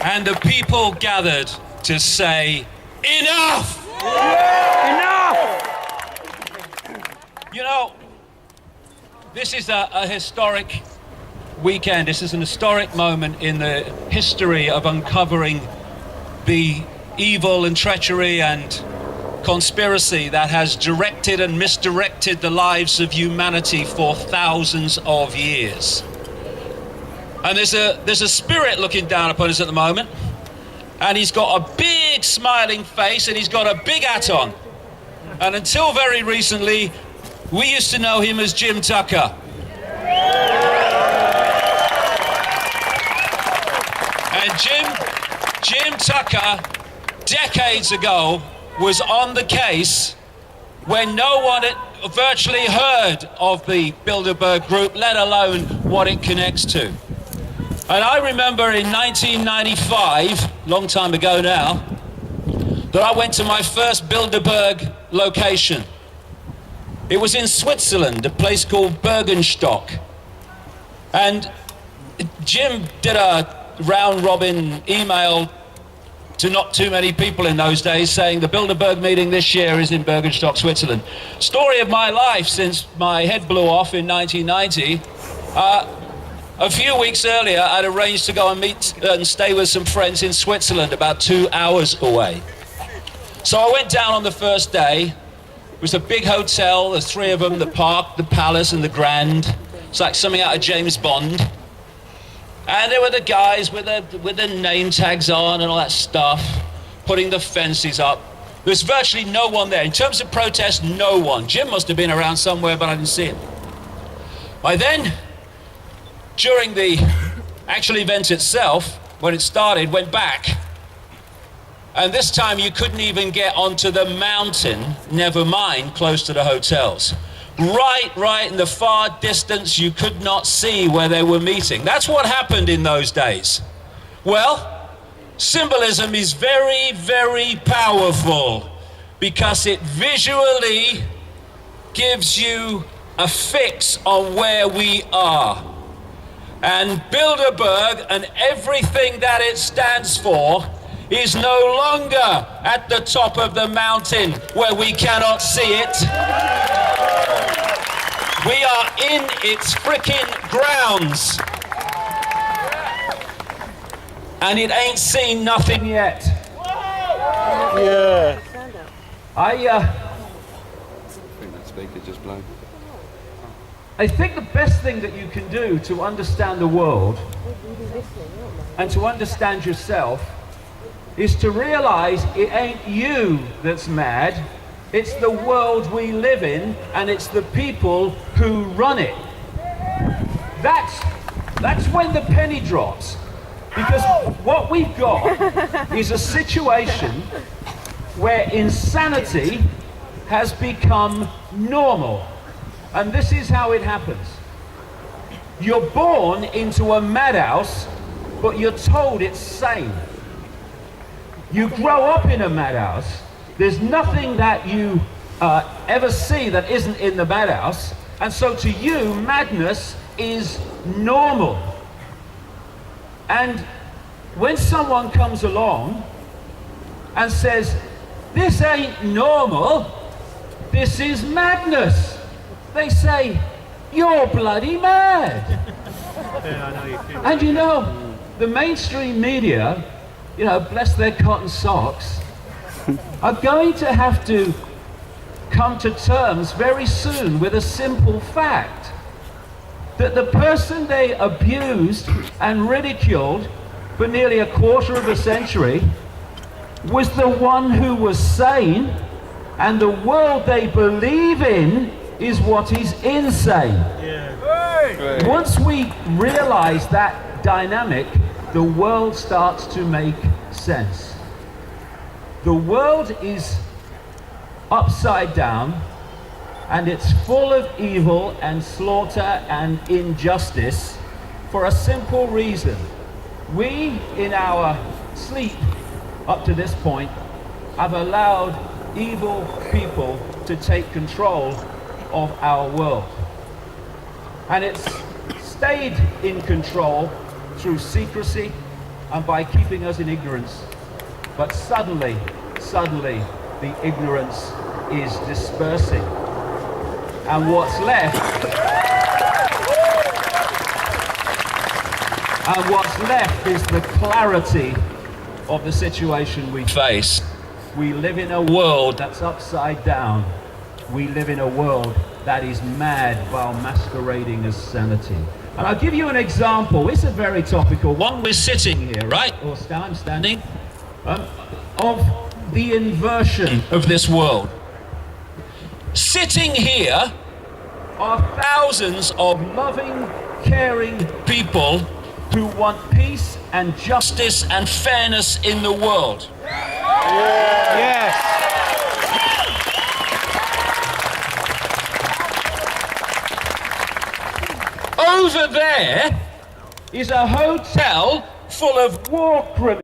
And the people gathered to say, enough! Enough! You know, this is a historic weekend. This is an historic moment in the history of uncovering the evil and treachery and conspiracy that has directed and misdirected the lives of humanity for thousands of years. And there's a spirit looking down upon us at the moment, and he's got a big smiling face and he's got a big hat on. And until very recently, we used to know him as Jim Tucker. And Jim Tucker, decades ago, was on the case when no one had virtually heard of the Bilderberg group, let alone what it connects to. And I remember in 1995, long time ago now, that I went to my first Bilderberg location. It was in Switzerland, a place called Bergenstock. And Jim did a round-robin email to not too many people in those days saying the Bilderberg meeting this year is in Bergenstock, Switzerland. Story of my life since my head blew off in 1990. A few weeks earlier, I'd arranged to go and meet and stay with some friends in Switzerland about 2 hours away. So I went down on the first day. It was a big hotel, the three of them, the Park, the Palace and the Grand. It's like something out of James Bond. And there were the guys with the name tags on and all that stuff, putting the fences up. There's virtually no one there. In terms of protest, no one. Jim must have been around somewhere, but I didn't see him. By then, during the actual event itself, when it started, went back. And this time you couldn't even get onto the mountain, never mind close to the hotels. Right in the far distance, you could not see where they were meeting. That's what happened in those days. Well, symbolism is very, very powerful because it visually gives you a fix on where we are. And Bilderberg and everything that it stands for is no longer at the top of the mountain where we cannot see it. We are in its frickin' grounds. And it ain't seen nothing yet. Yeah. I think that speaker just blown. I think the best thing that you can do to understand the world and to understand yourself is to realize it ain't you that's mad, it's the world we live in and it's the people who run it. That's when the penny drops. Because what we've got is a situation where insanity has become normal. And this is how it happens. You're born into a madhouse, but you're told it's sane. You grow up in a madhouse. There's nothing that you ever see that isn't in the madhouse. And so to you, madness is normal. And when someone comes along and says, this ain't normal, this is madness, they say, you're bloody mad. Yeah, I know you can. And you know, the mainstream media, you know, bless their cotton socks, are going to have to come to terms very soon with a simple fact. That the person they abused and ridiculed for nearly a quarter of a century was the one who was sane, and the world they believe in is what is insane. Yeah. Once we realize that dynamic, the world starts to make sense. The world is upside down, and it's full of evil and slaughter and injustice for a simple reason. We, in our sleep up to this point, have allowed evil people to take control of our world. And it's stayed in control through secrecy and by keeping us in ignorance. But suddenly, the ignorance is dispersing. And what's left is the clarity of the situation we face. We live in a world that's upside down. We live in a world that is mad while masquerading as sanity. And I'll give you an example. It's a very topical one. We're sitting here, right? Or I'm standing. Of the inversion of this world. Sitting here are thousands of loving, caring people who want peace and justice and fairness in the world. Yes. Over there is a hotel full of war criminals.